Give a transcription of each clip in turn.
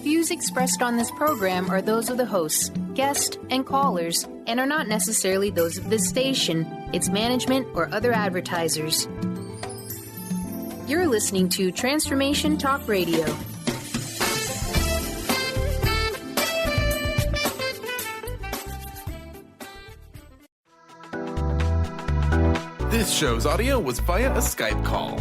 views expressed on this program are those of the hosts, guests, and callers, and are not necessarily those of this station, its management, or other advertisers. You're listening to Transformation Talk Radio. This show's audio was via a Skype call.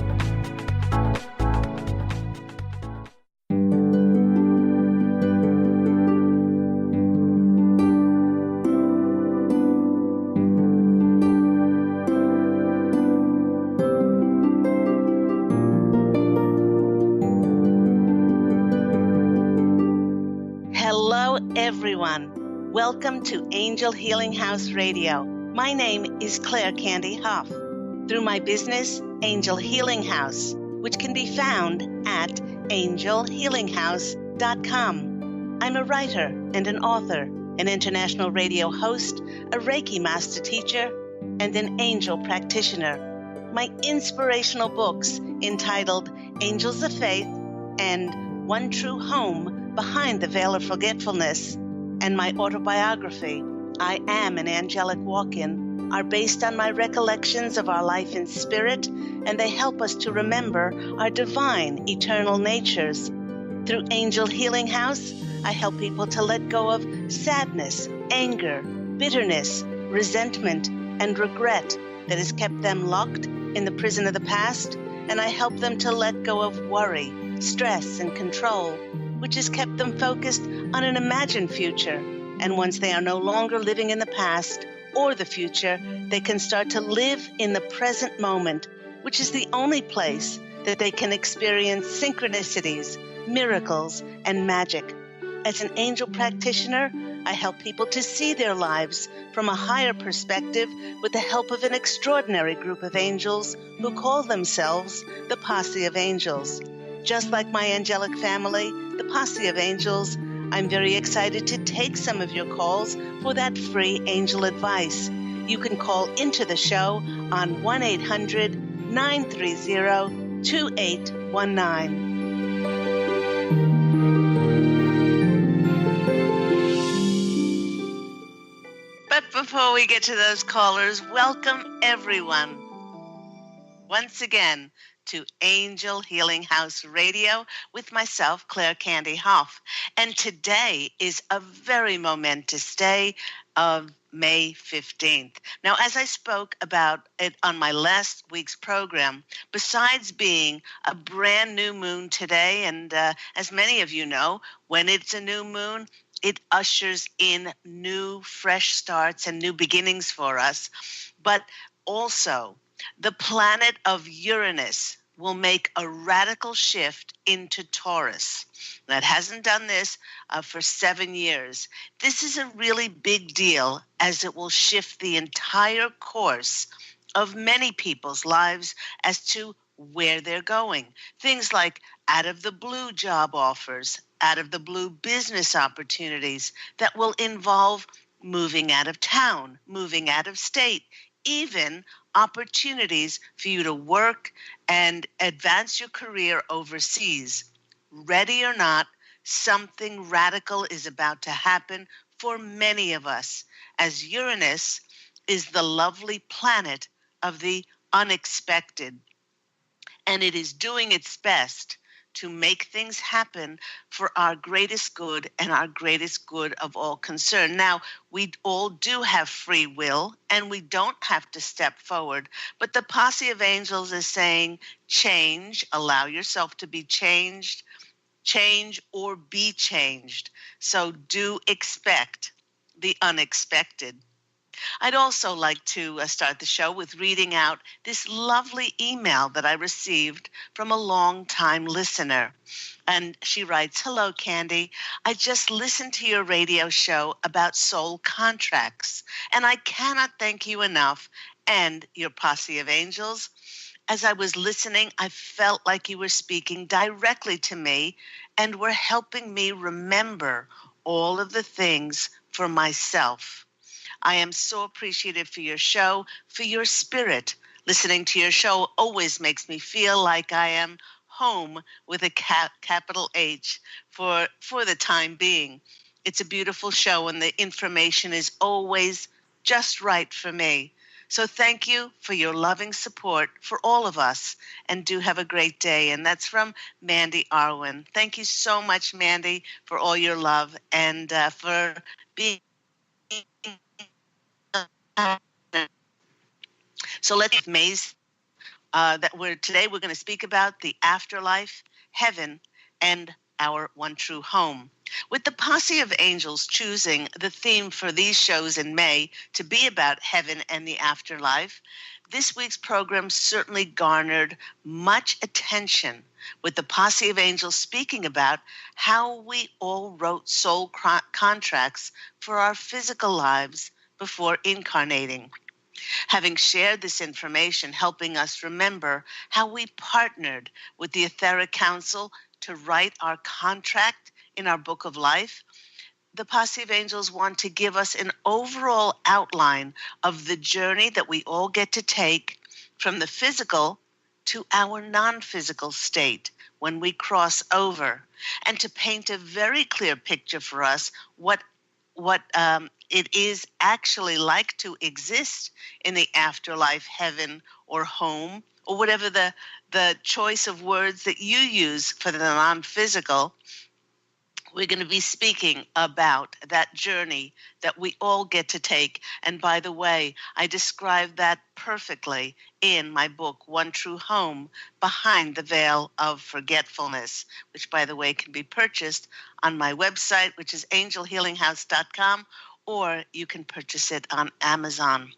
Hello, everyone. Welcome to Angel Healing House Radio. My name is Candy Hough. Through my business, Angel Healing House, which can be found at angelhealinghouse.com. I'm a writer and an author, an international radio host, a Reiki master teacher, and an angel practitioner. My inspirational books entitled Angels of Faith and One True Home Behind the Veil of Forgetfulness, and my autobiography, I Am an Angelic Walk-In, are based on my recollections of our life in spirit, and they help us to remember our divine, eternal natures. Through Angel Healing House, I help people to let go of sadness, anger, bitterness, resentment, and regret that has kept them locked in the prison of the past, and I help them to let go of worry, stress, and control, which has kept them focused on an imagined future. And once they are no longer living in the past or the future, they can start to live in the present moment, which is the only place that they can experience synchronicities, miracles, and magic. As an angel practitioner, I help people to see their lives from a higher perspective with the help of an extraordinary group of angels who call themselves the Posse of Angels. Just like my angelic family, the Posse of Angels, I'm very excited to take some of your calls for that free angel advice. You can call into the show on 1-800-930-2819. But before we get to those callers, welcome everyone once again to Angel Healing House Radio with myself, Candy Hough. And today is a very momentous day of May 15th. Now, as I spoke about it on my last week's program, besides being a brand new moon today, and as many of you know, when it's a new moon, it ushers in new, fresh starts and new beginnings for us. But also, the planet of Uranus will make a radical shift into Taurus. That hasn't done this for 7 years. This is a really big deal as it will shift the entire course of many people's lives as to where they're going. Things like out of the blue job offers, out of the blue business opportunities that will involve moving out of town, moving out of state, even opportunities for you to work and advance your career overseas. Ready or not, something radical is about to happen for many of us, as Uranus is the lovely planet of the unexpected, and it is doing its best to make things happen for our greatest good and our greatest good of all concerned. Now, we all do have free will, and we don't have to step forward, but the Posse of Angels is saying, change, allow yourself to be changed, change or be changed. So do expect the unexpected. I'd also like to start the show with reading out this lovely email that I received from a long-time listener. And she writes, "Hello, Candy. I just listened to your radio show about soul contracts, and I cannot thank you enough and your Posse of Angels. As I was listening, I felt like you were speaking directly to me and were helping me remember all of the things for myself. I am so appreciative for your show, for your spirit. Listening to your show always makes me feel like I am home with a capital H for the time being. It's a beautiful show, and the information is always just right for me. So thank you for your loving support for all of us, and do have a great day. And that's from Mandy Arwin. Thank you so much, Mandy, for all your love and for being. So let's May's that we're going to speak about the afterlife, heaven, and our one true home. With the Posse of Angels choosing the theme for these shows in May to be about heaven and the afterlife, this week's program certainly garnered much attention, with the Posse of Angels speaking about how we all wrote soul contracts for our physical lives before incarnating. Having shared this information, helping us remember how we partnered with the Etheric Council to write our contract in our book of life, the Posse of Angels want to give us an overall outline of the journey that we all get to take from the physical to our non-physical state when we cross over, and to paint a very clear picture for us what it is actually like to exist in the afterlife, heaven, or home, or whatever the choice of words that you use for the non-physical. We're going to be speaking about that journey that we all get to take. And by the way, I describe that perfectly in my book, One True Home, Behind the Veil of Forgetfulness, which, by the way, can be purchased on my website, which is angelhealinghouse.com, or you can purchase it on Amazon.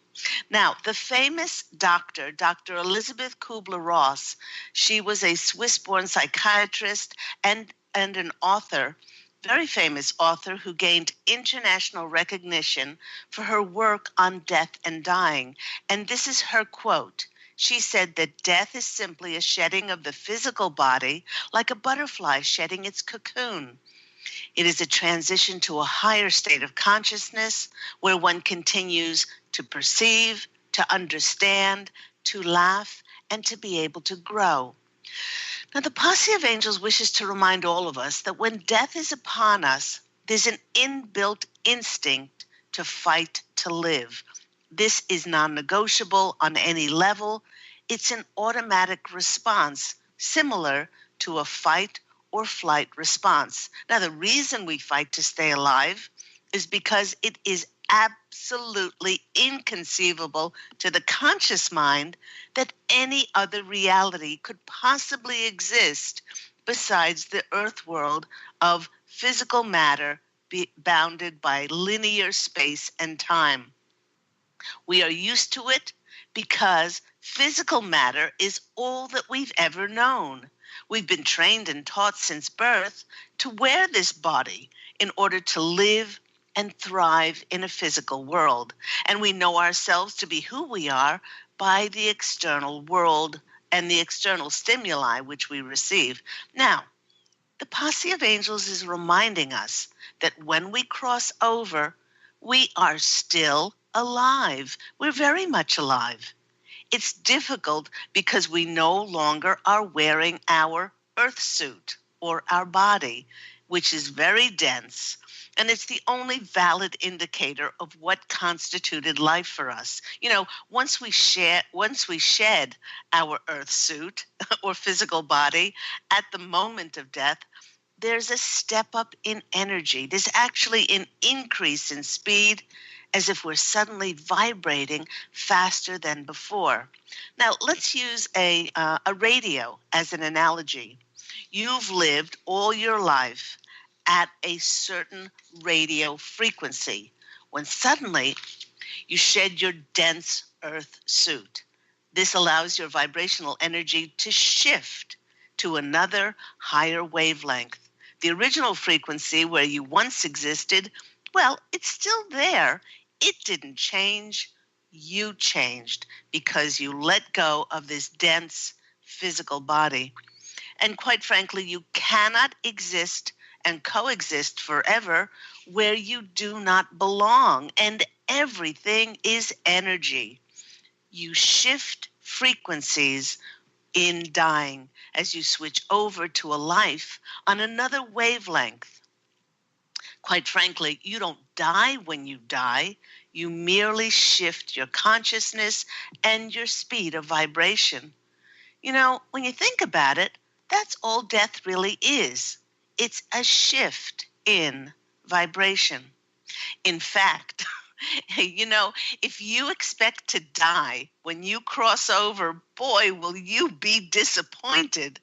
Now, the famous doctor, Dr. Elizabeth Kubler-Ross, she was a Swiss-born psychiatrist and an author, very famous author who gained international recognition for her work on death and dying. And this is her quote. She said that death is simply a shedding of the physical body, like a butterfly shedding its cocoon. It is a transition to a higher state of consciousness where one continues to perceive, to understand, to laugh, and to be able to grow. Now, the Posse of Angels wishes to remind all of us that when death is upon us, there's an inbuilt instinct to fight to live. This is non-negotiable on any level. It's an automatic response, similar to a fight or flight response. Now, the reason we fight to stay alive is because it is absolutely inconceivable to the conscious mind that any other reality could possibly exist besides the earth world of physical matter bounded by linear space and time. We are used to it because physical matter is all that we've ever known. We've been trained and taught since birth to wear this body in order to live and thrive in a physical world. And we know ourselves to be who we are by the external world and the external stimuli which we receive. Now, the Posse of Angels is reminding us that when we cross over, we are still alive. We're very much alive. It's difficult because we no longer are wearing our earth suit or our body, which is very dense, and it's the only valid indicator of what constituted life for us. You know, once we shed our earth suit or physical body at the moment of death, there's a step up in energy. There's actually an increase in speed, as if we're suddenly vibrating faster than before. Now, let's use a radio as an analogy. You've lived all your life at a certain radio frequency when suddenly you shed your dense earth suit. This allows your vibrational energy to shift to another higher wavelength. The original frequency where you once existed, well, it's still there. It didn't change. You changed because you let go of this dense physical body. And quite frankly, you cannot exist and coexist forever where you do not belong. And everything is energy. You shift frequencies in dying as you switch over to a life on another wavelength. Quite frankly, you don't die when you die. You merely shift your consciousness and your speed of vibration. You know, when you think about it, that's all death really is. It's a shift in vibration. In fact, you know, if you expect to die when you cross over, boy, will you be disappointed.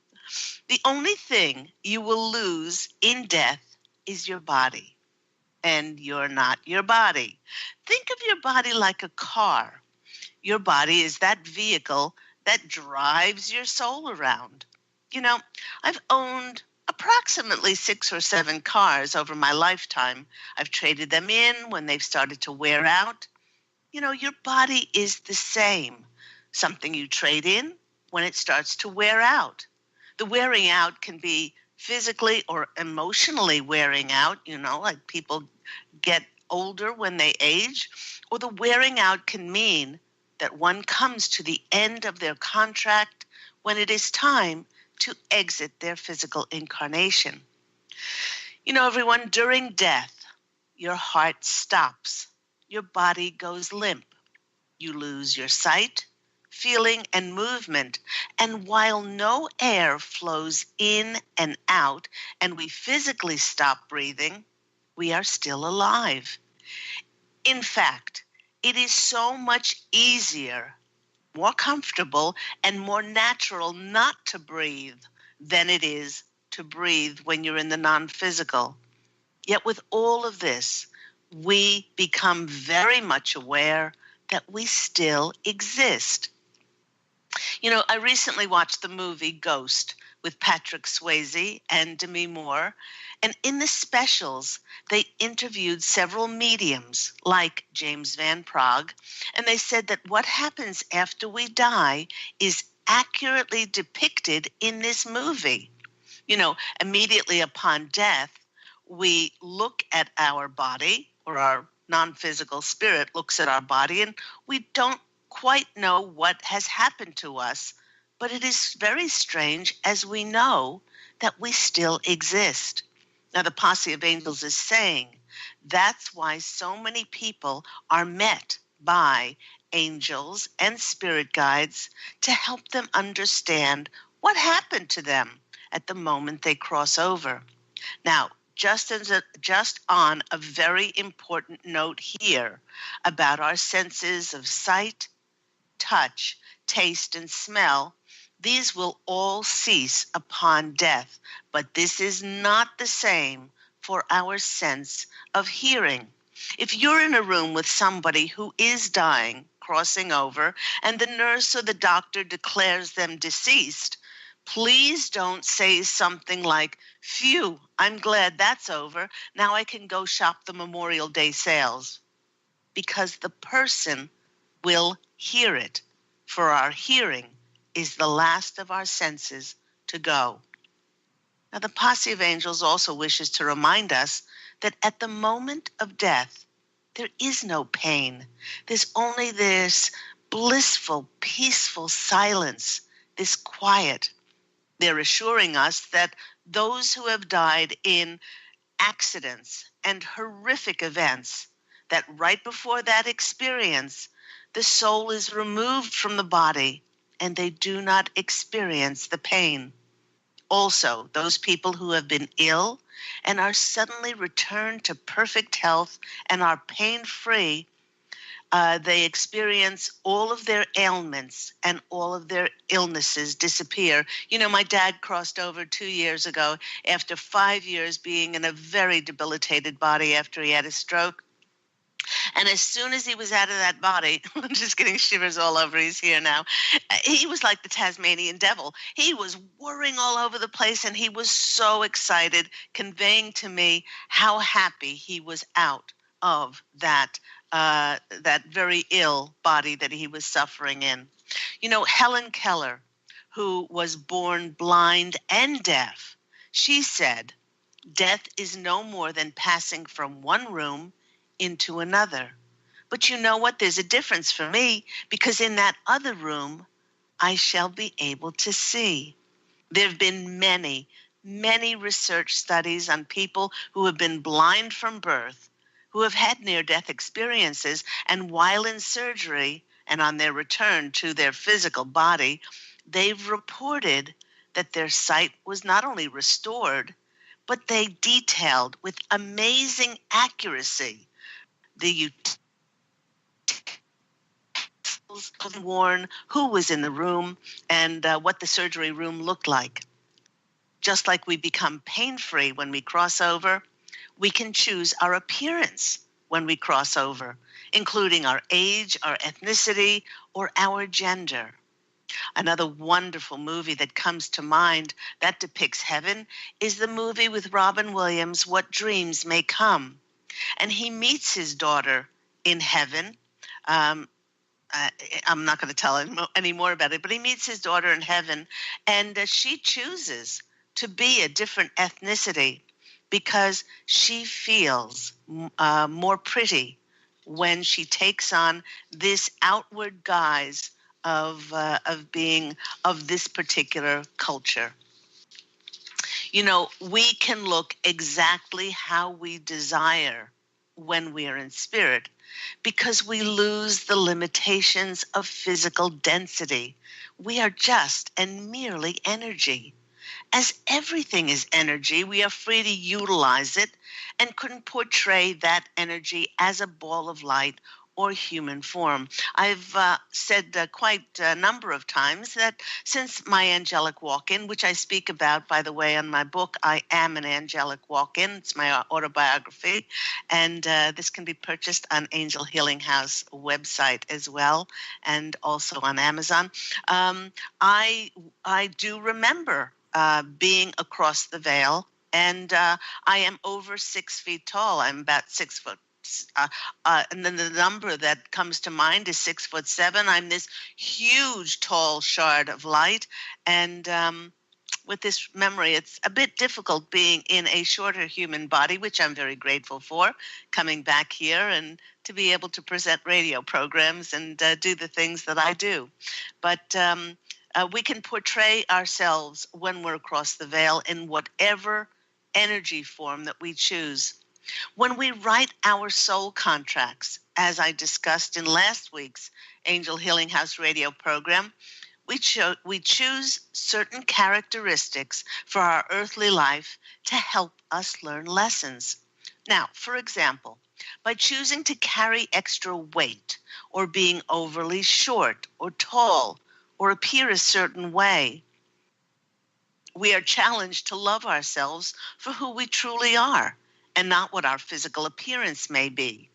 The only thing you will lose in death is your body. And you're not your body. Think of your body like a car. Your body is that vehicle that drives your soul around. You know, I've owned approximately 6 or 7 cars over my lifetime. I've traded them in when they've started to wear out. You know, your body is the same. Something you trade in when it starts to wear out. The wearing out can be physically or emotionally wearing out, you know, like people get older when they age, or the wearing out can mean that one comes to the end of their contract when it is time to exit their physical incarnation. You know, everyone, during death, your heart stops, your body goes limp, you lose your sight, feeling, and movement. And while no air flows in and out, and we physically stop breathing, we are still alive. In fact, it is so much easier, more comfortable, and more natural not to breathe than it is to breathe when you're in the non-physical. Yet with all of this, we become very much aware that we still exist. You know, I recently watched the movie Ghost with Patrick Swayze and Demi Moore, and in the specials, they interviewed several mediums like James Van Praagh, and they said that what happens after we die is accurately depicted in this movie. You know, immediately upon death, we look at our body, or our non-physical spirit looks at our body, and we don't quite know what has happened to us, but it is very strange as we know that we still exist. Now, the Posse of Angels is saying that's why so many people are met by angels and spirit guides to help them understand what happened to them at the moment they cross over. Now, just on a very important note here about our senses of sight, touch, taste, and smell, these will all cease upon death, but this is not the same for our sense of hearing. If you're in a room with somebody who is dying, crossing over, and the nurse or the doctor declares them deceased, please don't say something like, "Phew, I'm glad that's over. Now I can go shop the Memorial Day sales." Because the person will hear it, for our hearing is the last of our senses to go. Now, the Posse of Angels also wishes to remind us that at the moment of death, there is no pain. There's only this blissful, peaceful silence, this quiet. They're assuring us that those who have died in accidents and horrific events, that right before that experience, the soul is removed from the body and they do not experience the pain. Also, those people who have been ill and are suddenly returned to perfect health and are pain-free, they experience all of their ailments and all of their illnesses disappear. You know, my dad crossed over 2 years ago after 5 years being in a very debilitated body after he had a stroke. And as soon as he was out of that body, I'm just getting shivers all over, he's here now. He was like the Tasmanian devil. He was whirring all over the place, and he was so excited, conveying to me how happy he was out of that very ill body that he was suffering in. You know, Helen Keller, who was born blind and deaf, she said, "Death is no more than passing from one room into another. But you know what? There's a difference for me, because in that other room, I shall be able to see. There have been many, many research studies on people who have been blind from birth, who have had near-death experiences, and while in surgery and on their return to their physical body, they've reported that their sight was not only restored, but they detailed with amazing accuracy the utensils worn, who was in the room, and what the surgery room looked like. Just like we become pain-free when we cross over, we can choose our appearance when we cross over, including our age, our ethnicity, or our gender. Another wonderful movie that comes to mind that depicts heaven is the movie with Robin Williams, What Dreams May Come. And he meets his daughter in heaven. Um, I'm not going to tell any more about it, but he meets his daughter in heaven, and she chooses to be a different ethnicity because she feels more pretty when she takes on this outward guise of being of this particular culture. You know, we can look exactly how we desire when we are in spirit because we lose the limitations of physical density. We are just and merely energy. As everything is energy, we are free to utilize it and can portray that energy as a ball of light or human form. I've said quite a number of times that since my angelic walk-in, which I speak about, by the way, in my book, I Am an Angelic Walk-In. It's my autobiography. And this can be purchased on Angel Healing House website as well, and also on Amazon. I do remember being across the veil, and I am over 6 feet tall. I'm about 6 foot. And then the number that comes to mind is 6'7". I'm this huge, tall shard of light. And with this memory, it's a bit difficult being in a shorter human body, which I'm very grateful for, coming back here and to be able to present radio programs and do the things that I do. But we can portray ourselves when we're across the veil in whatever energy form that we choose. When we write our soul contracts, as I discussed in last week's Angel Healing House radio program, we choose certain characteristics for our earthly life to help us learn lessons. Now, for example, by choosing to carry extra weight or being overly short or tall or appear a certain way, we are challenged to love ourselves for who we truly are and not what our physical appearance may be.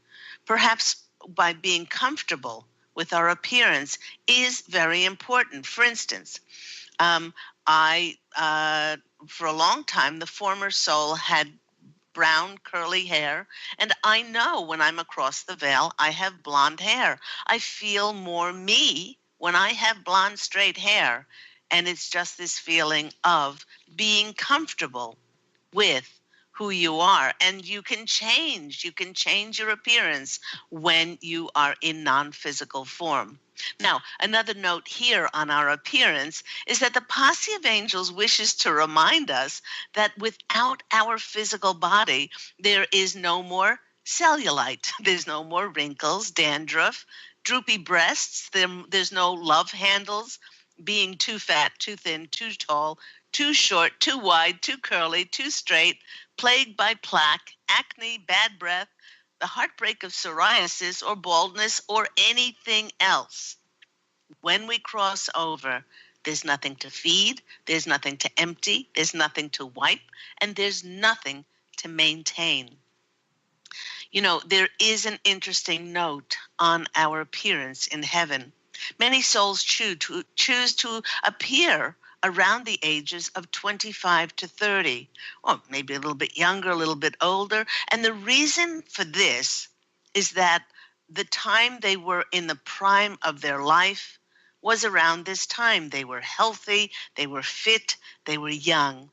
Perhaps by being comfortable with our appearance is very important. For instance, I for a long time, the former soul had brown curly hair, and I know when I'm across the veil, I have blonde hair. I feel more me when I have blonde straight hair, and it's just this feeling of being comfortable with who you are. And you can change your appearance when you are in non-physical form. Now, another note here on our appearance is that the Posse of Angels wishes to remind us that without our physical body, there is no more cellulite. There's no more wrinkles, dandruff, droopy breasts. There's no love handles, being too fat, too thin, too tall, too short, too wide, too curly, too straight, plagued by plaque, acne, bad breath, the heartbreak of psoriasis or baldness or anything else. When we cross over, there's nothing to feed, there's nothing to empty, there's nothing to wipe, and there's nothing to maintain. You know, there is an interesting note on our appearance in heaven. Many souls choose to appear around the ages of 25 to 30, or maybe a little bit younger, a little bit older. And the reason for this is that the time they were in the prime of their life was around this time. They were healthy, they were fit, they were young.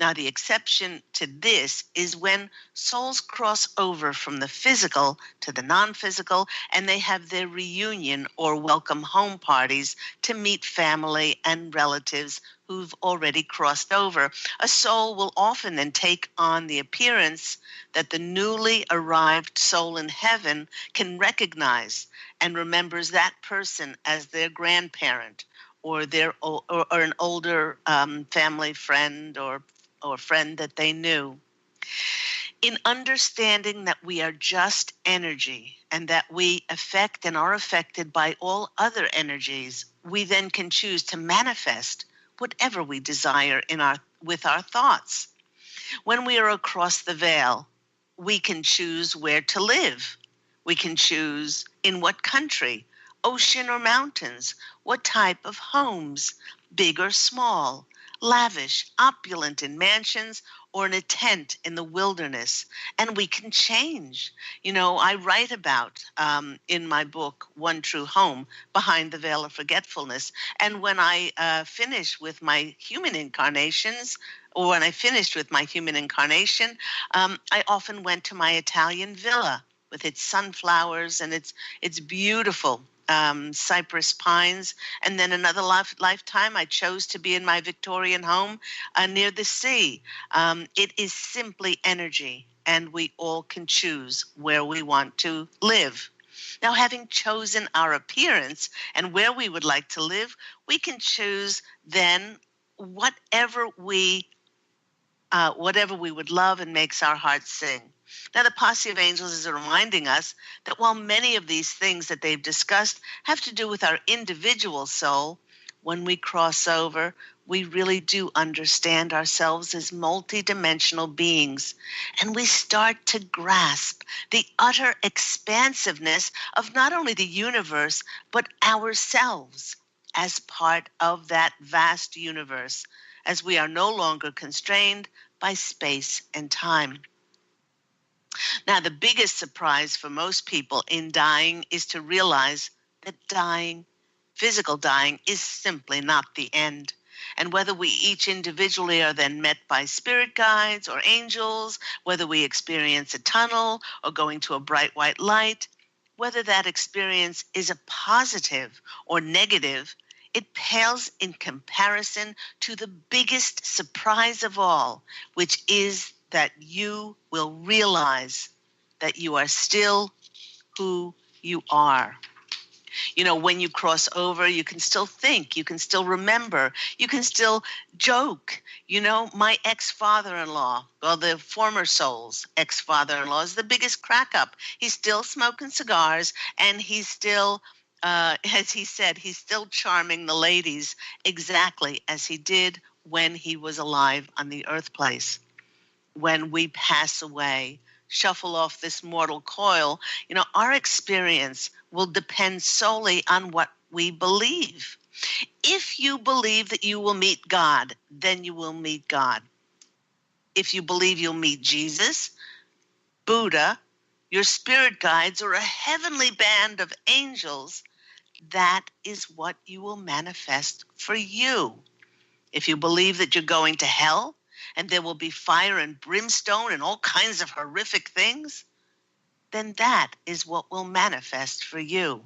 Now, the exception to this is when souls cross over from the physical to the non-physical, and they have their reunion or welcome home parties to meet family and relatives who've already crossed over. A soul will often then take on the appearance that the newly arrived soul in heaven can recognize and remembers that person as their grandparent or an older family friend or friend that they knew. In understanding that we are just energy and that we affect and are affected by all other energies, we then can choose to manifest whatever we desire with our thoughts. When we are across the veil, we can choose where to live. We can choose in what country, ocean or mountains, what type of homes, big or small, lavish, opulent in mansions, or in a tent in the wilderness. And we can change. I write about in my book, One True Home, Behind the Veil of Forgetfulness. And when I finish with my human incarnations, or when I finished with my human incarnation, I often went to my Italian villa with its sunflowers and its beautiful cypress pines. And then another lifetime, I chose to be in my Victorian home near the sea. It is simply energy, and we all can choose where we want to live. Now, having chosen our appearance and where we would like to live, we can choose then whatever we would love and makes our hearts sing. Now, the Posse of Angels is reminding us that while many of these things that they've discussed have to do with our individual soul, when we cross over, we really do understand ourselves as multidimensional beings, and we start to grasp the utter expansiveness of not only the universe, but ourselves as part of that vast universe, as we are no longer constrained by space and time. Now, the biggest surprise for most people in dying is to realize that physical dying, is simply not the end. And whether we each individually are then met by spirit guides or angels, whether we experience a tunnel or going to a bright white light, whether that experience is a positive or negative, it pales in comparison to the biggest surprise of all, which is that you will realize that you are still who you are. When you cross over, you can still think, you can still remember, you can still joke. My ex-father-in-law, well, the former soul's ex-father-in-law is the biggest crack up. He's still smoking cigars, and he's still, as he said, he's still charming the ladies exactly as he did when he was alive on the earth place. When we pass away, shuffle off this mortal coil, our experience will depend solely on what we believe. If you believe that you will meet God, then you will meet God. If you believe you'll meet Jesus, Buddha, your spirit guides, or a heavenly band of angels, that is what you will manifest for you. If you believe that you're going to hell, and there will be fire and brimstone and all kinds of horrific things, then that is what will manifest for you.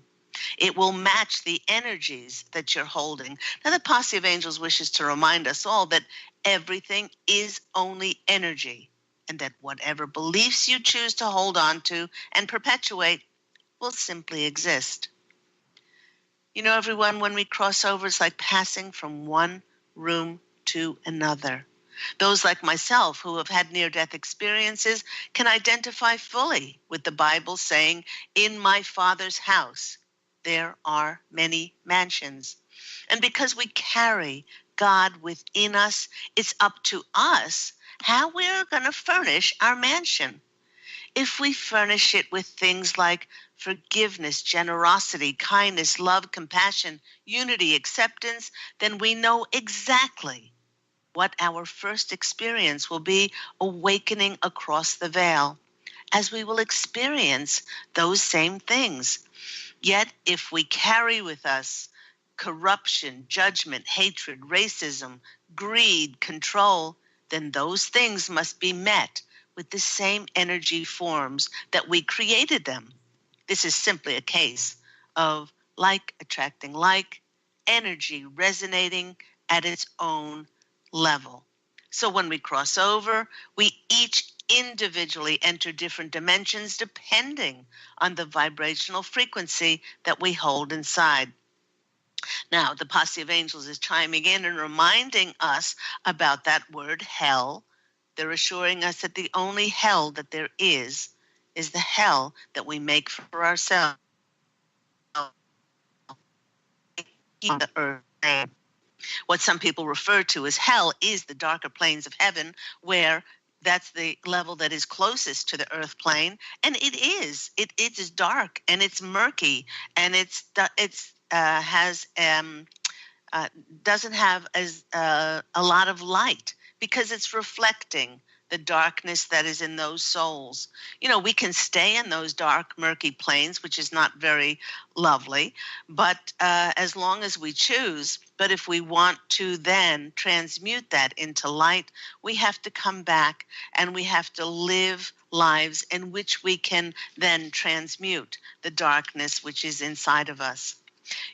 It will match the energies that you're holding. Now, the Posse of Angels wishes to remind us all that everything is only energy, and that whatever beliefs you choose to hold on to and perpetuate will simply exist. Everyone, when we cross over, it's like passing from one room to another. Those like myself who have had near-death experiences can identify fully with the Bible saying, "In my Father's house, there are many mansions." And because we carry God within us, it's up to us how we're going to furnish our mansion. If we furnish it with things like forgiveness, generosity, kindness, love, compassion, unity, acceptance, then we know exactly what our first experience will be awakening across the veil, as we will experience those same things. Yet, if we carry with us corruption, judgment, hatred, racism, greed, control, then those things must be met with the same energy forms that we created them. This is simply a case of like attracting like, energy resonating at its own level. So when we cross over, we each individually enter different dimensions depending on the vibrational frequency that we hold inside. Now, the Posse of Angels is chiming in and reminding us about that word hell. They're assuring us that the only hell that there is the hell that we make for ourselves on the earth. What some people refer to as hell is the darker planes of heaven, where that's the level that is closest to the earth plane. And it is dark and it's murky and doesn't have as a lot of light because it's reflecting the darkness that is in those souls. You know, we can stay in those dark, murky planes, which is not very lovely, but as long as we choose. But if we want to then transmute that into light, we have to come back and we have to live lives in which we can then transmute the darkness which is inside of us.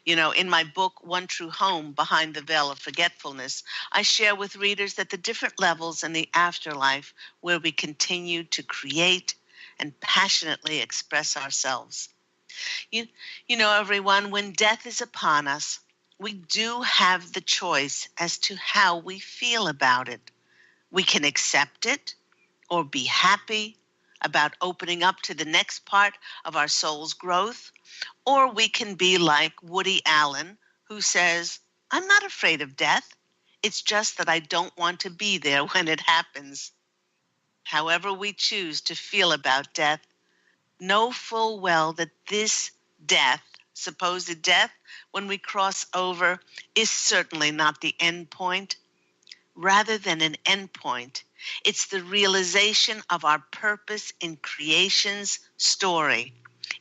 You know, in my book, One True Home, Behind the Veil of Forgetfulness, I share with readers that the different levels in the afterlife where we continue to create and passionately express ourselves. You know, everyone, when death is upon us, we do have the choice as to how we feel about it. We can accept it or be happy about opening up to the next part of our soul's growth, or we can be like Woody Allen, who says, I'm not afraid of death. It's just that I don't want to be there when it happens. However we choose to feel about death, know full well that this death, supposed death, when we cross over, is certainly not the end point. Rather than an end point, it's the realization of our purpose in creation's story.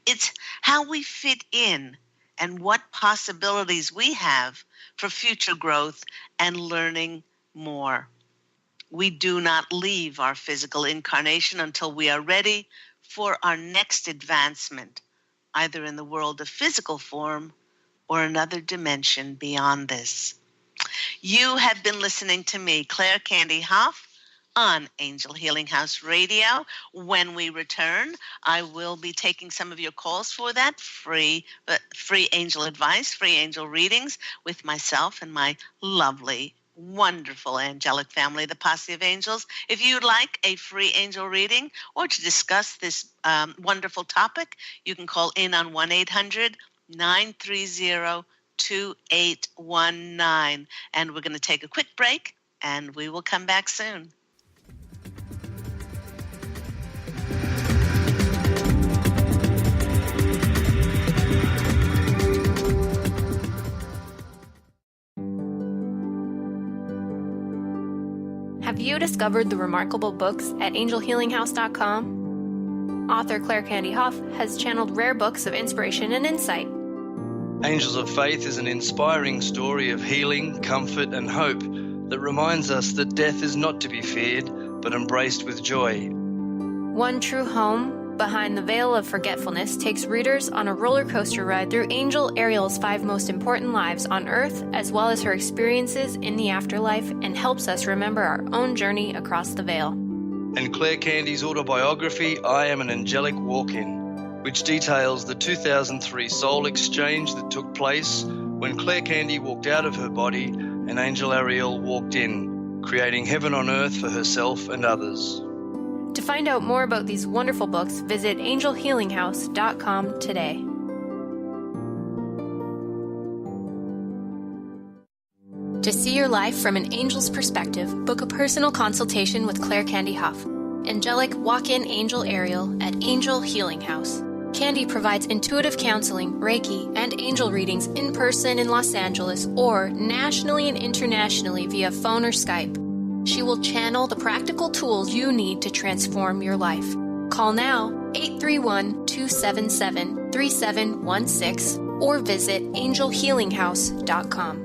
It's how we fit in and what possibilities we have for future growth and learning more. We do not leave our physical incarnation until we are ready for our next advancement, either in the world of physical form or another dimension beyond this. You have been listening to me, Claire Candy Hough, on Angel Healing House Radio. When we return, I will be taking some of your calls for that free angel advice, free angel readings with myself and my lovely, wonderful angelic family, the Posse of Angels. If you'd like a free angel reading or to discuss this wonderful topic, you can call in on 1-800-930-2819. And we're going to take a quick break and we will come back soon. Have you discovered the remarkable books at angelhealinghouse.com? Author Claire Candy Hough has channeled rare books of inspiration and insight. Angels of Faith is an inspiring story of healing, comfort, and hope that reminds us that death is not to be feared, but embraced with joy. One True Home, Behind the Veil of Forgetfulness takes readers on a roller coaster ride through Angel Ariel's 5 most important lives on Earth, as well as her experiences in the afterlife, and helps us remember our own journey across the veil. And Claire Candy's autobiography, I Am an Angelic Walk-In, which details the 2003 soul exchange that took place when Claire Candy walked out of her body and Angel Ariel walked in, creating heaven on earth for herself and others. To find out more about these wonderful books, visit angelhealinghouse.com today. To see your life from an angel's perspective, book a personal consultation with Claire Candy Hough, Angelic Walk-In Angel Ariel at Angel Healing House. Candy provides intuitive counseling, Reiki, and angel readings in person in Los Angeles or nationally and internationally via phone or Skype. She will channel the practical tools you need to transform your life. Call now, 831-277-3716, or visit angelhealinghouse.com.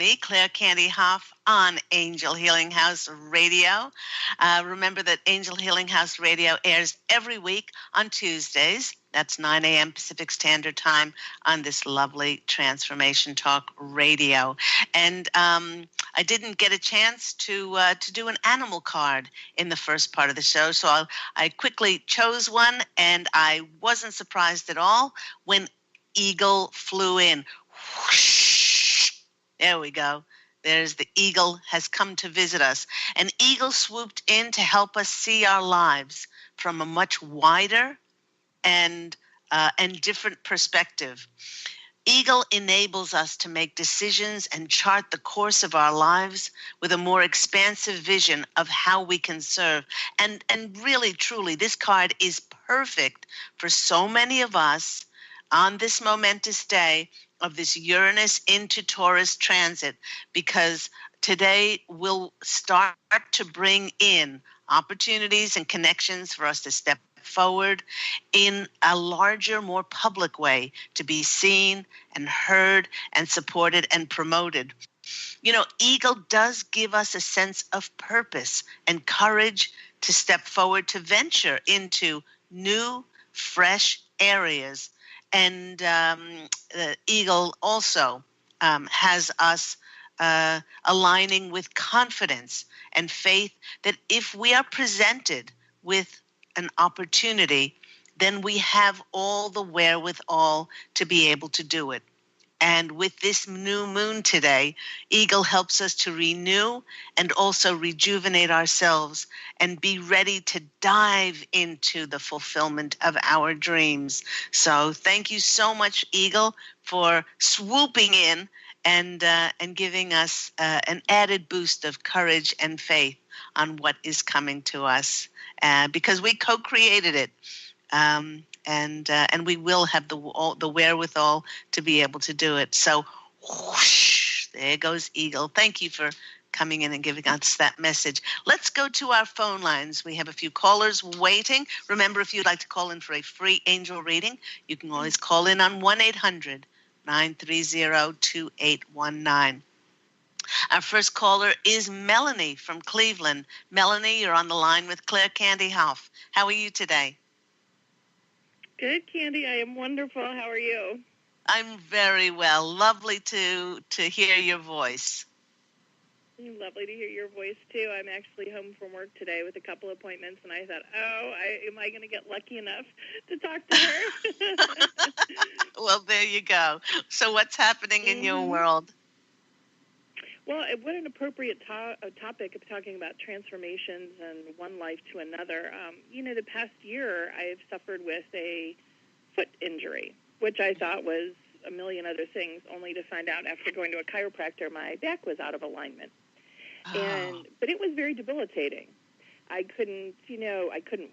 me, Claire Candy Hough, on Angel Healing House Radio. Remember that Angel Healing House Radio airs every week on Tuesdays. That's 9 a.m. Pacific Standard Time on this lovely Transformation Talk Radio. And I didn't get a chance to do an animal card in the first part of the show, so I quickly chose one, and I wasn't surprised at all when Eagle flew in. Whoosh. There we go. There's the eagle has come to visit us. An eagle swooped in to help us see our lives from a much wider and different perspective. Eagle enables us to make decisions and chart the course of our lives with a more expansive vision of how we can serve. And really, truly, this card is perfect for so many of us on this momentous day of this Uranus into Taurus transit, because today will start to bring in opportunities and connections for us to step forward in a larger, more public way, to be seen and heard and supported and promoted. You know, Eagle does give us a sense of purpose and courage to step forward, to venture into new, fresh areas. And the Eagle also has us aligning with confidence and faith that if we are presented with an opportunity, then we have all the wherewithal to be able to do it. And with this new moon today, Eagle helps us to renew and also rejuvenate ourselves and be ready to dive into the fulfillment of our dreams. So thank you so much, Eagle, for swooping in and giving us an added boost of courage and faith on what is coming to us, because we co-created it. And we will have the wherewithal to be able to do it. So, whoosh, there goes Eagle. Thank you for coming in and giving us that message. Let's go to our phone lines. We have a few callers waiting. Remember, if you'd like to call in for a free angel reading, you can always call in on 1-800-930-2819. Our first caller is Melanie from Cleveland. Melanie, you're on the line with Claire Candy Hough. How are you today? Good, Candy. I am wonderful. How are you? I'm very well. Lovely to hear your voice. Lovely to hear your voice, too. I'm actually home from work today with a couple appointments, and I thought, am I going to get lucky enough to talk to her? Well, there you go. So what's happening in your world? Well, what an appropriate topic of talking about transformations and one life to another. The past year I've suffered with a foot injury, which I thought was a million other things, only to find out after going to a chiropractor my back was out of alignment. But it was very debilitating. I couldn't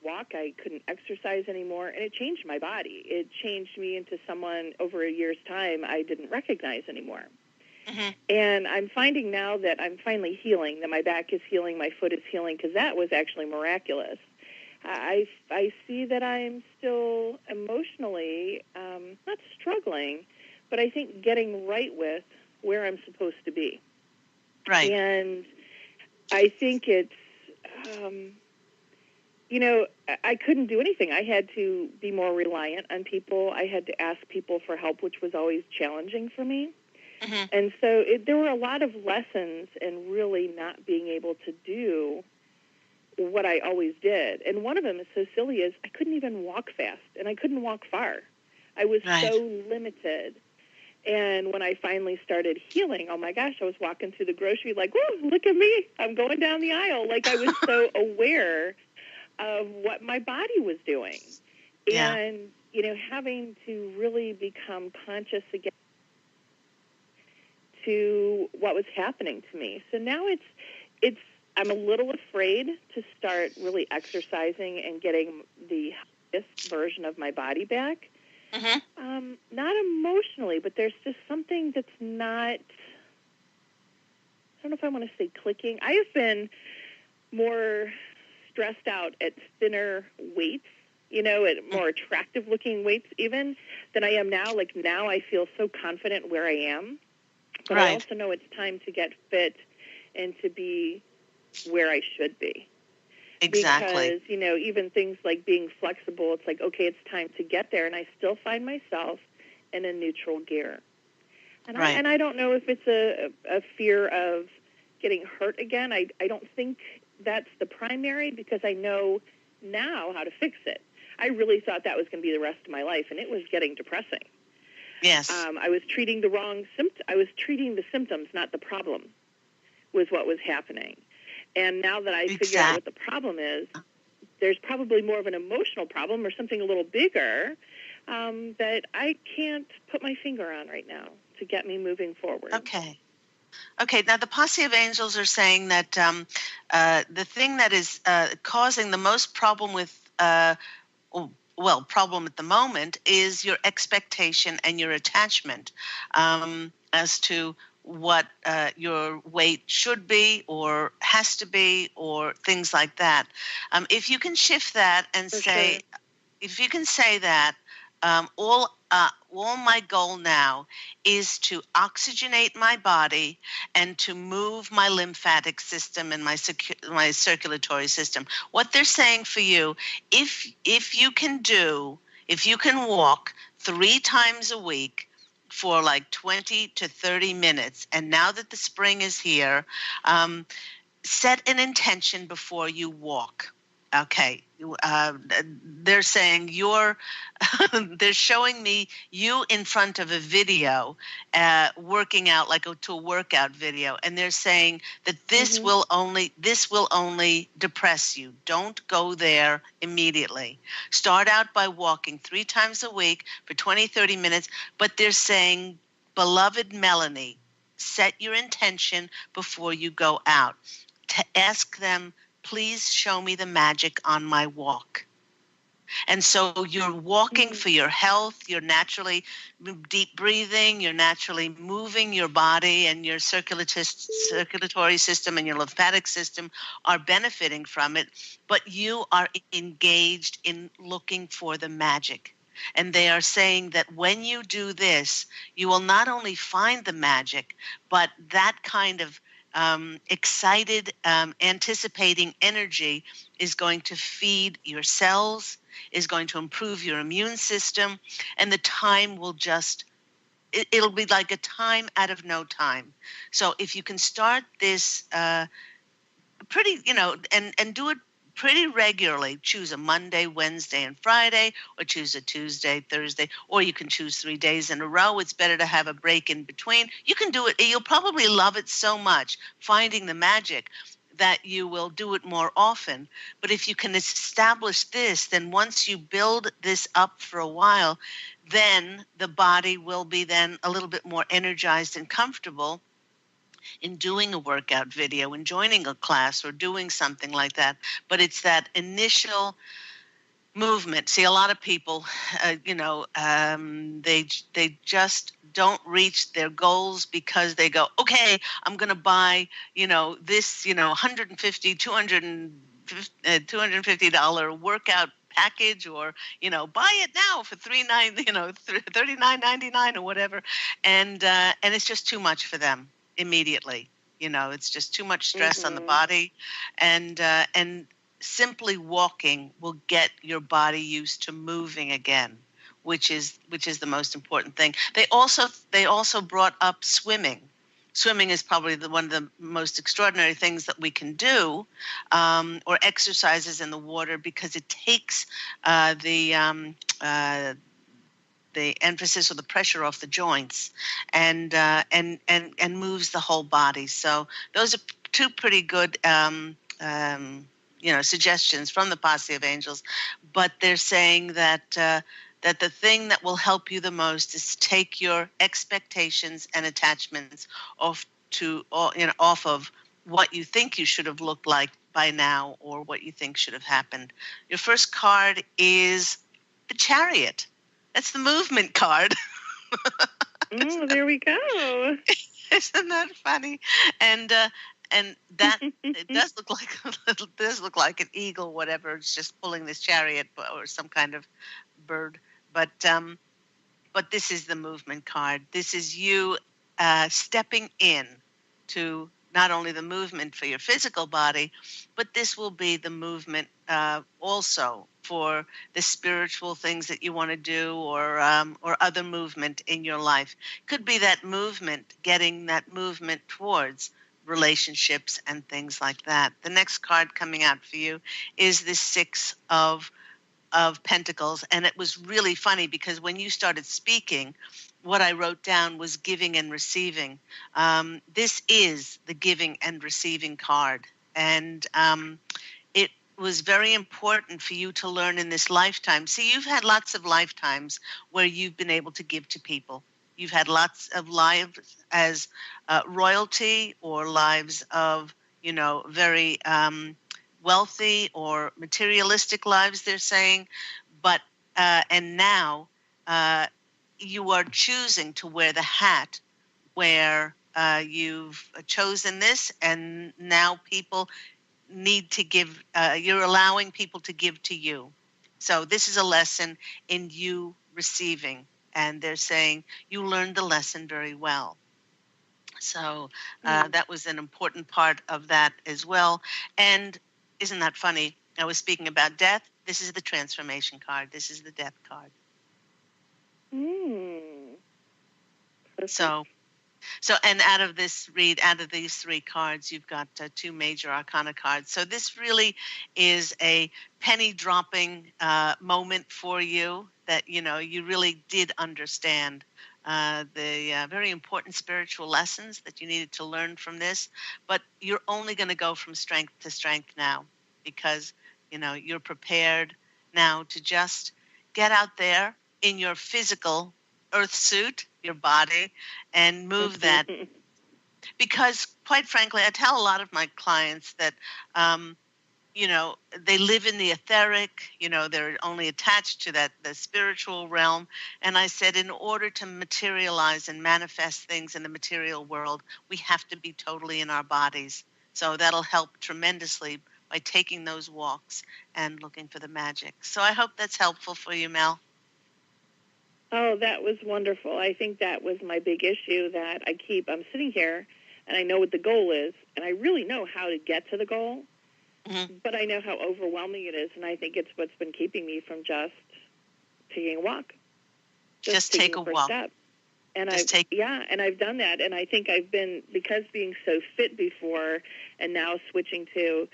walk, I couldn't exercise anymore, and it changed my body. It changed me into someone over a year's time I didn't recognize anymore. Mm-hmm. And I'm finding now that I'm finally healing, that my back is healing, my foot is healing, because that was actually miraculous. I see that I'm still emotionally not struggling, but I think getting right with where I'm supposed to be. Right. And I think it's, I couldn't do anything. I had to be more reliant on people. I had to ask people for help, which was always challenging for me. Mm-hmm. And so there were a lot of lessons in really not being able to do what I always did. And one of them is so silly is I couldn't even walk fast, and I couldn't walk far. I was so limited. And when I finally started healing, oh, my gosh, I was walking through the grocery like, whoa, look at me. I'm going down the aisle. Like I was so aware of what my body was doing. Yeah. And, having to really become conscious again to what was happening to me. So now I'm a little afraid to start really exercising and getting the highest version of my body back. Mm-hmm. Not emotionally, but there's just something that's not, I don't know if I want to say clicking. I have been more stressed out at thinner weights, at more attractive looking weights even, than I am now. Like now I feel so confident where I am. But I also know it's time to get fit and to be where I should be. Exactly. Because, even things like being flexible, it's like, okay, it's time to get there, and I still find myself in a neutral gear. And I don't know if it's a fear of getting hurt again. I don't think that's the primary, because I know now how to fix it. I really thought that was going to be the rest of my life, and it was getting depressing. Yes. I was treating the wrong I was treating the symptoms, not the problem, was what was happening. And now that I figure out what the problem is, there's probably more of an emotional problem or something a little bigger that I can't put my finger on right now to get me moving forward. Okay. Now the Posse of Angels are saying that the thing that is causing the most problem with problem at the moment is your expectation and your attachment as to what your weight should be or has to be or things like that. If you can shift that and if you can say that all my goal now is to oxygenate my body and to move my lymphatic system and my circulatory system. What they're saying for you, if you can walk 3 times a week for like 20 to 30 minutes, and now that the spring is here, set an intention before you walk. Okay, they're saying they're showing me you in front of a video, working out like to a workout video, and they're saying that this will only depress you. Don't go there immediately. Start out by walking 3 times a week for 20, 30 minutes, but they're saying, beloved Melanie, set your intention before you go out. To ask them, please show me the magic on my walk. And so you're walking for your health, you're naturally deep breathing, you're naturally moving your body, and your circulatory system and your lymphatic system are benefiting from it, but you are engaged in looking for the magic. And they are saying that when you do this, you will not only find the magic, but that kind of excited, anticipating energy is going to feed your cells, is going to improve your immune system, and the time will it'll be like a time out of no time. So if you can start this pretty, and do it pretty regularly, choose a Monday, Wednesday, and Friday, or choose a Tuesday, Thursday, or you can choose 3 days in a row. It's better to have a break in between. You can do it. You'll probably love it so much, finding the magic, that you will do it more often. But if you can establish this, then once you build this up for a while, then the body will be then a little bit more energized and comfortable in doing a workout video and joining a class or doing something like that. But it's that initial movement. See, a lot of people, they just don't reach their goals because they go, okay, I'm going to buy, this, $150, $250 workout package, or buy it now for $39.99 or whatever, and it's just too much for them immediately. It's just too much stress on the body, and simply walking will get your body used to moving again, which is the most important thing. They also brought up swimming. Swimming is probably one of the most extraordinary things that we can do, or exercises in the water, because it takes the emphasis or the pressure off the joints, and moves the whole body. So those are 2 pretty good suggestions from the Posse of Angels. But they're saying that that the thing that will help you the most is take your expectations and attachments off of what you think you should have looked like by now, or what you think should have happened. Your first card is the Chariot. That's the movement card. There we go. Isn't that funny? And that it does look like an eagle, whatever. It's just pulling this chariot or some kind of bird. But this is the movement card. This is you stepping in to not only the movement for your physical body, but this will be the movement also for the spiritual things that you want to do, or other movement in your life. Could be that movement, getting that movement towards relationships and things like that. The next card coming out for you is the Six of Pentacles, and it was really funny because when you started speaking, what I wrote down was giving and receiving. This is the giving and receiving card, and it was very important for you to learn in this lifetime. See, you've had lots of lifetimes where you've been able to give to people. You've had lots of lives as royalty, or lives of, very wealthy or materialistic lives, they're saying. But and now you are choosing to wear the hat where you've chosen this, and now people need to give, you're allowing people to give to you. So this is a lesson in you receiving, and they're saying you learned the lesson very well. So that was an important part of that as well. And isn't that funny? I was speaking about death. This is the transformation card. This is the death card. So, and out of these three cards, you've got two major arcana cards. So this really is a penny dropping moment for you, that, you really did understand the very important spiritual lessons that you needed to learn from this. But you're only going to go from strength to strength now, because, you're prepared now to just get out there in your physical earth suit, your body, and move that. Because quite frankly, I tell a lot of my clients that, they live in the etheric, they're only attached to the spiritual realm. And I said, in order to materialize and manifest things in the material world, we have to be totally in our bodies. So that'll help tremendously by taking those walks and looking for the magic. So I hope that's helpful for you, Mel. Oh, that was wonderful. I think that was my big issue, that I'm sitting here and I know what the goal is, and I really know how to get to the goal, but I know how overwhelming it is, and I think it's what's been keeping me from just taking a walk. Just take a walk. Step. And I've done that, and I think I've been, because being so fit before and now switching to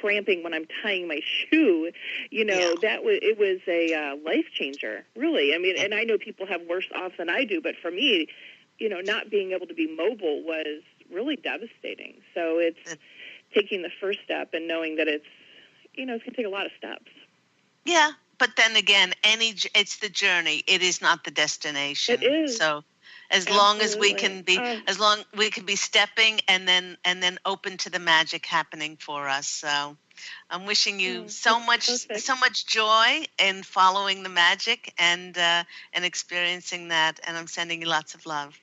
cramping when I'm tying my shoe, it was a life changer, really. I mean, and I know people have worse off than I do, but for me, not being able to be mobile was really devastating. So it's taking the first step and knowing that it's going to take a lot of steps. Yeah, but then again, it's the journey. It is not the destination. It is. So as long as we can be stepping and then open to the magic happening for us. So I'm wishing you so much joy in following the magic and experiencing that. And I'm sending you lots of love.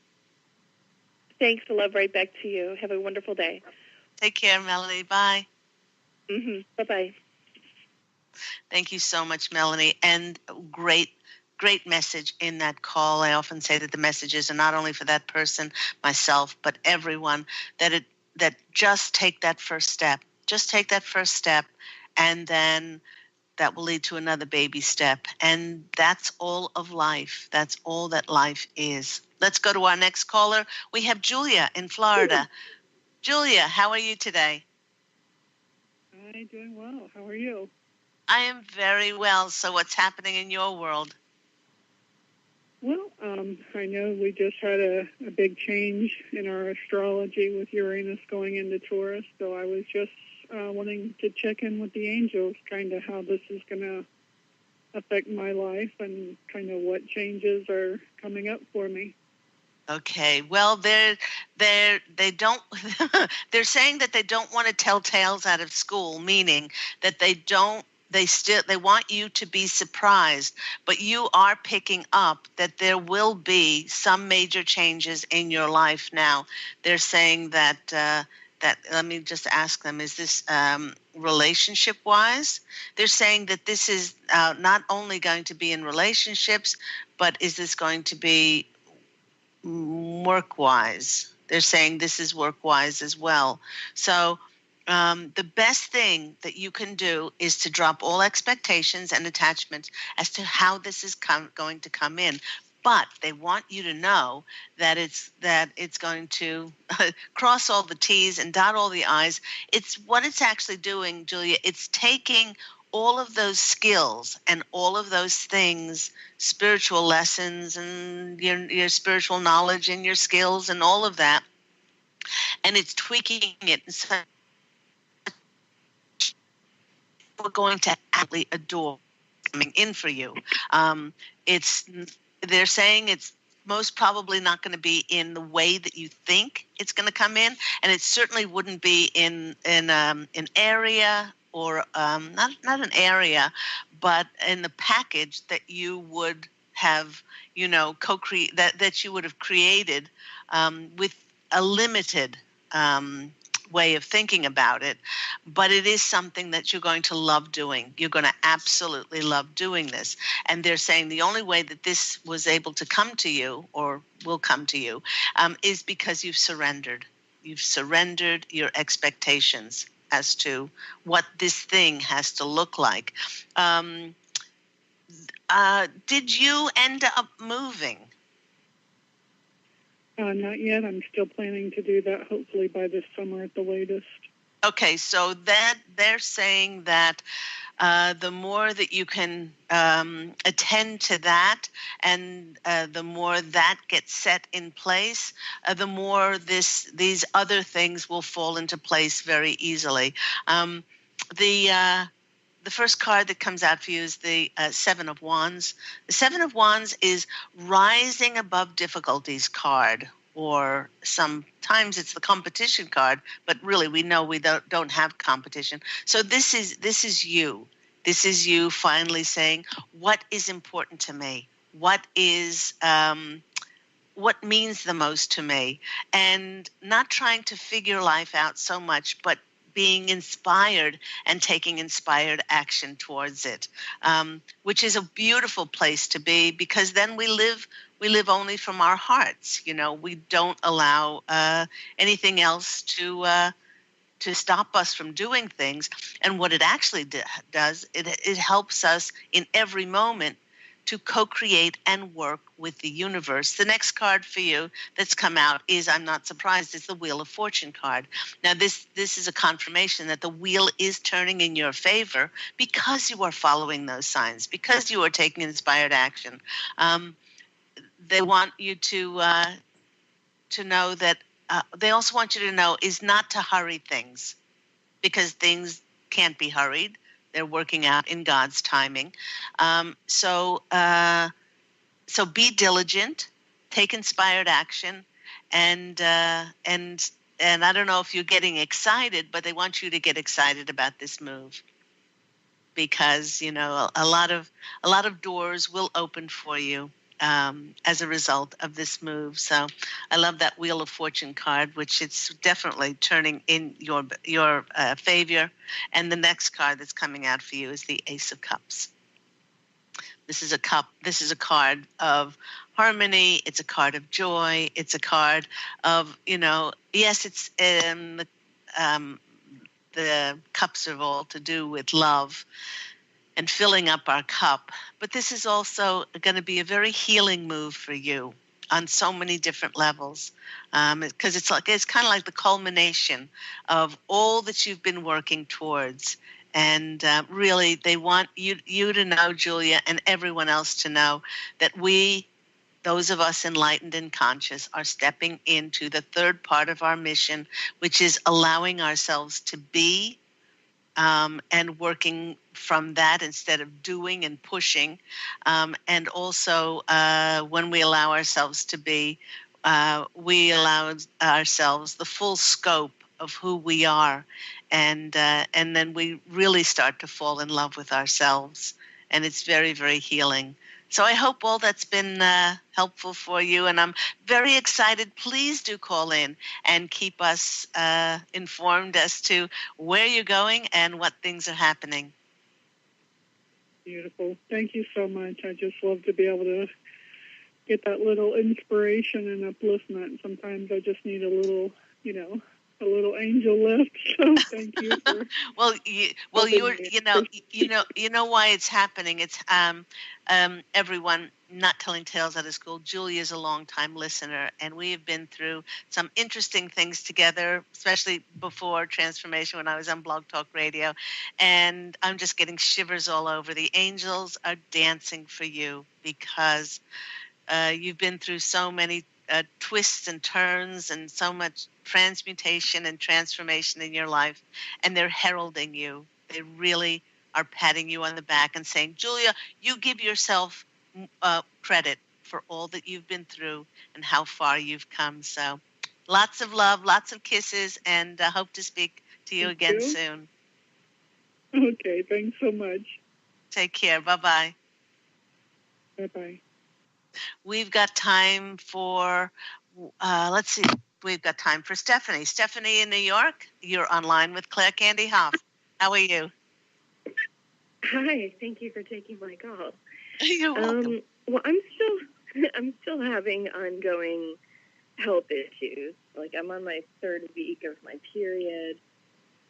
Thanks. Love right back to you. Have a wonderful day. Take care, Melanie. Bye. Bye-bye. Thank you so much, Melanie. And great message in that call. I often say that the messages are not only for that person, myself, but everyone, that just take that first step. Just take that first step, and then that will lead to another baby step. And that's all of life. That's all that life is. Let's go to our next caller. We have Julia in Florida. Julia, how are you today? I'm doing well. How are you? I am very well. So what's happening in your world? Well, I know we just had a big change in our astrology with Uranus going into Taurus, so I was just wanting to check in with the angels, kind of how this is going to affect my life and kind of what changes are coming up for me. Okay. Well, they don't. They're saying that they don't want to tell tales out of school, meaning that they don't. They want you to be surprised, but you are picking up that there will be some major changes in your life now. They're saying that let me just ask them, is this relationship-wise? They're saying that this is not only going to be in relationships, but is this going to be work-wise. They're saying this is work-wise as well. So the best thing that you can do is to drop all expectations and attachments as to how this is going to come in. But they want you to know that it's going to cross all the T's and dot all the I's. It's what it's actually doing, Julia. It's taking all of those skills and all of those things, spiritual lessons and your spiritual knowledge and your skills and all of that, and it's tweaking it. So we're going to absolutely adore coming in for you. They're saying it's most probably not going to be in the way that you think it's going to come in, and it certainly wouldn't be in an area or not an area, but in the package that you would have, co-create that you would have created with a limited way of thinking about it. But it is something that you're going to love doing. You're going to absolutely love doing this. And they're saying the only way that this was able to come to you or will come to you is because you've surrendered. You've surrendered your expectations as to what this thing has to look like. Did you end up moving? Not yet. I'm still planning to do that, hopefully by this summer at the latest. Okay, so that they're saying that the more that you can attend to that, and the more that gets set in place, the more these other things will fall into place very easily. The first card that comes out for you is the Seven of Wands. The Seven of Wands is rising above difficulties card, or sometimes it's the competition card, but really we know we don't have competition. So this is you. This is you finally saying, what is important to me? What means the most to me? And not trying to figure life out so much, but being inspired and taking inspired action towards it, which is a beautiful place to be, because then we live only from our hearts. We don't allow anything else to stop us from doing things. And what it actually does, it helps us in every moment to co-create and work with the universe. The next card for you that's come out is, I'm not surprised, it's the Wheel of Fortune card. Now, this is a confirmation that the wheel is turning in your favor because you are following those signs, because you are taking inspired action. They want you to know that they also want you to know is not to hurry things, because things can't be hurried. They're working out in God's timing. So be diligent, take inspired action, and I don't know if you're getting excited, but they want you to get excited about this move, because a lot of doors will open for you as a result of this move. So I love that Wheel of Fortune card, which it's definitely turning in your favor. And the next card that's coming out for you is the Ace of Cups. This is a card of harmony. It's a card of joy. It's a card of, yes, it's the cups are all to do with love and filling up our cup. But this is also going to be a very healing move for you on so many different levels, because it's kind of like the culmination of all that you've been working towards. And really, they want you to know, Julia, and everyone else to know that we, those of us enlightened and conscious, are stepping into the third part of our mission, which is allowing ourselves to be, and working from that instead of doing and pushing. And also, when we allow ourselves to be, we allow ourselves the full scope of who we are. And then we really start to fall in love with ourselves. And it's very, very healing. So I hope all that's been helpful for you, and I'm very excited. Please do call in and keep us informed as to where you're going and what things are happening. Beautiful. Thank you so much. I just love to be able to get that little inspiration and upliftment. Sometimes I just need a little, a little angel lift. So thank you for. you know why it's happening. It's everyone not telling tales out of school. Julia's a long-time listener, and we have been through some interesting things together, especially before Transformation when I was on Blog Talk Radio, and I'm just getting shivers all over. The angels are dancing for you because you've been through so many twists and turns and so much transmutation and transformation in your life, and they're heralding you. They really are patting you on the back and saying, Julia, you give yourself credit for all that you've been through and how far you've come. So lots of love, lots of kisses, and hope to speak to you again soon. Okay, thanks so much. Take care. Bye-bye. Bye-bye. We've got time for, let's see, we've got time for Stephanie. Stephanie in New York, you're online with Claire Candy Hough. How are you? Hi, thank you for taking my call. You're welcome. Well, I'm still having ongoing health issues. Like, I'm on my third week of my period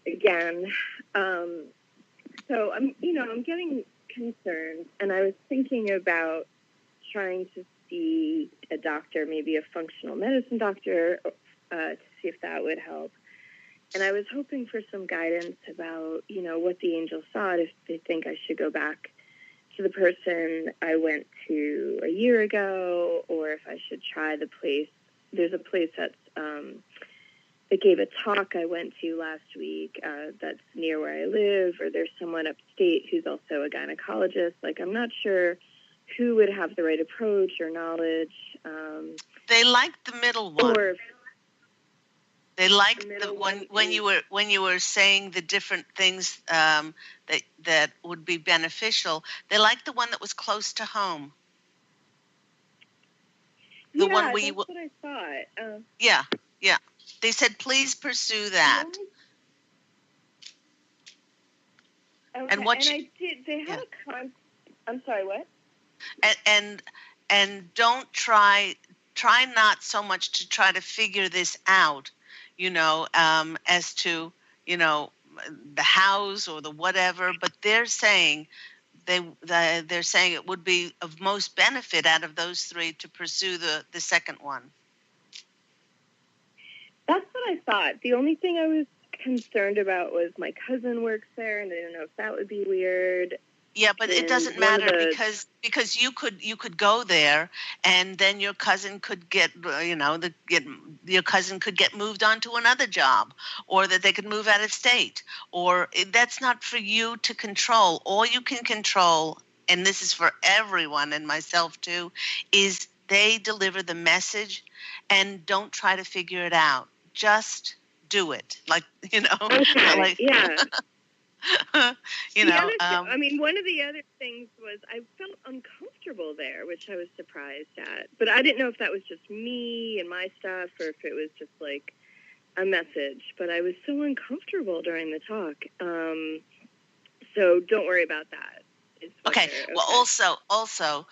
again. So I'm getting concerned, and I was thinking about trying to see a doctor, maybe a functional medicine doctor, to see if that would help. And I was hoping for some guidance about, what the angels thought, if they think I should go back to the person I went to a year ago, or if I should try the place. There's a place that's that gave a talk I went to last week that's near where I live, or there's someone upstate who's also a gynecologist. Like, I'm not sure who would have the right approach or knowledge. They like the middle one. Or they liked when you were saying the different things that would be beneficial. They liked the one that was close to home. The one where that's what I thought. Yeah. They said, please pursue that. Okay. And what I did. They had a I'm sorry. What? And don't try not so much to try to figure this out, as to, the house or the whatever, but they're saying they're saying it would be of most benefit out of those three to pursue the second one. That's what I thought. The only thing I was concerned about was my cousin works there, and I don't know if that would be weird. Yeah, but it doesn't matter because you could go there, and then your cousin could get your cousin could get moved on to another job, or that they could move out of state, or that's not for you to control. All you can control, and this is for everyone and myself too, is they deliver the message, and don't try to figure it out. Just do it, Okay. Yeah. One of the other things was I felt uncomfortable there, which I was surprised at. But I didn't know if that was just me and my stuff, or if it was just like a message. But I was so uncomfortable during the talk. So don't worry about that. Okay. Well, also,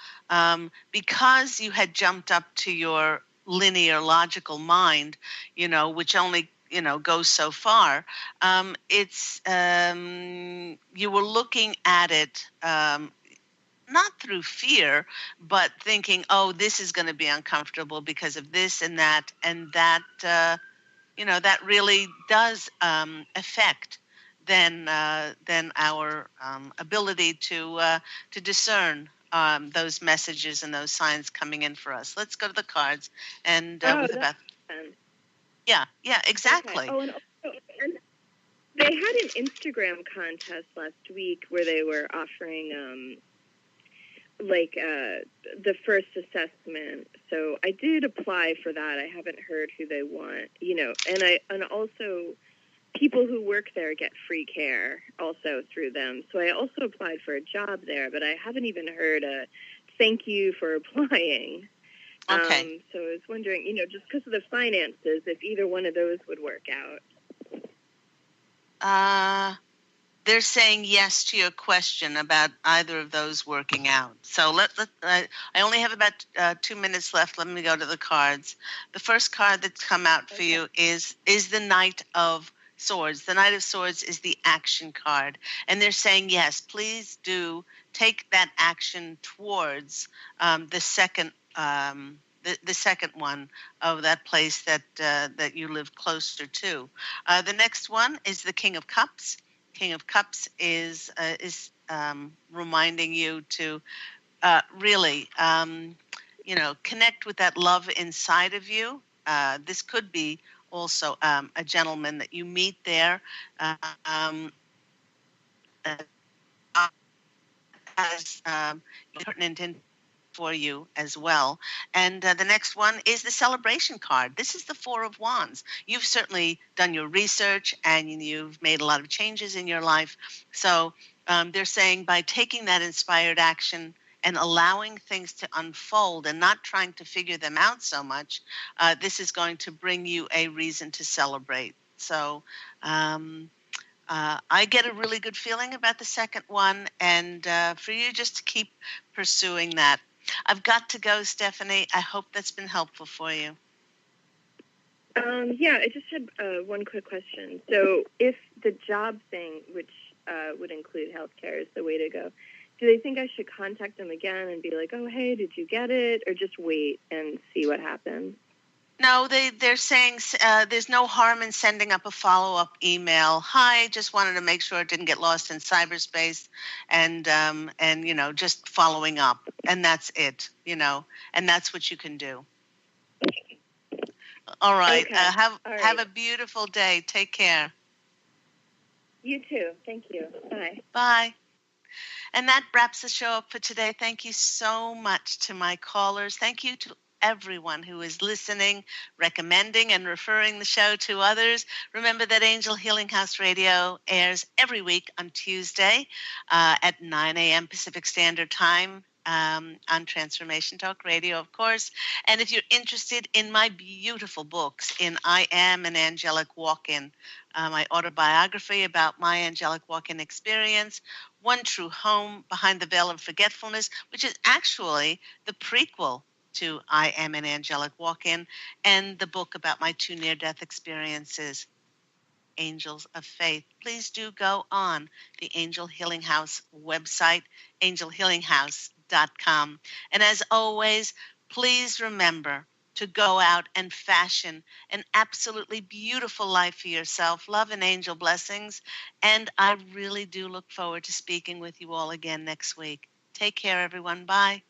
because you had jumped up to your linear logical mind, which only goes so far. It's you were looking at it not through fear, but thinking, "Oh, this is going to be uncomfortable because of this and that," that really does affect then our ability to discern those messages and those signs coming in for us. Let's go to the cards and with Beth. Yeah, exactly. Okay. And they had an Instagram contest last week where they were offering the first assessment. So I did apply for that. I haven't heard who they want, and also people who work there get free care also through them. So I also applied for a job there, but I haven't even heard a thank you for applying. Okay. So I was wondering, just because of the finances, if either one of those would work out. They're saying yes to your question about either of those working out. So I only have about 2 minutes left. Let me go to the cards. The first card that's come out for you is the Knight of Swords. The Knight of Swords is the action card, and they're saying yes. Please do take that action towards the second. The second one of that place that you live closer to. The next one is the King of Cups. King of Cups is reminding you to really, connect with that love inside of you. This could be also a gentleman that you meet there. Um, as pertinent in for you as well. And the next one is the celebration card. This is the Four of Wands. You've certainly done your research and you've made a lot of changes in your life. So they're saying by taking that inspired action and allowing things to unfold and not trying to figure them out so much, this is going to bring you a reason to celebrate. So I get a really good feeling about the second one, and for you just to keep pursuing that. I've got to go, Stephanie. I hope that's been helpful for you. Yeah, I just had one quick question. So if the job thing, which would include healthcare, is the way to go, do they think I should contact them again and be like, oh, hey, did you get it? Or just wait and see what happens? No, they're saying there's no harm in sending up a follow-up email. Hi, just wanted to make sure it didn't get lost in cyberspace, and just following up, and that's it. And that's what you can do. All right. Okay. Have a beautiful day. Take care. You too. Thank you. Bye. Bye. And that wraps the show up for today. Thank you so much to my callers. Thank you to everyone who is listening, recommending, and referring the show to others. Remember that Angel Healing House Radio airs every week on Tuesday at 9 a.m. Pacific Standard Time. On Transformation Talk Radio, of course. And if you're interested in my beautiful books in I Am an Angelic Walk-In, my autobiography about my angelic walk-in experience, One True Home, Behind the Veil of Forgetfulness, which is actually the prequel to I Am an Angelic Walk-In, and the book about my 2 near-death experiences, Angels of Faith. Please do go on the Angel Healing House website, angelhealinghouse.com. And as always, please remember to go out and fashion an absolutely beautiful life for yourself. Love and angel blessings. And I really do look forward to speaking with you all again next week. Take care, everyone. Bye.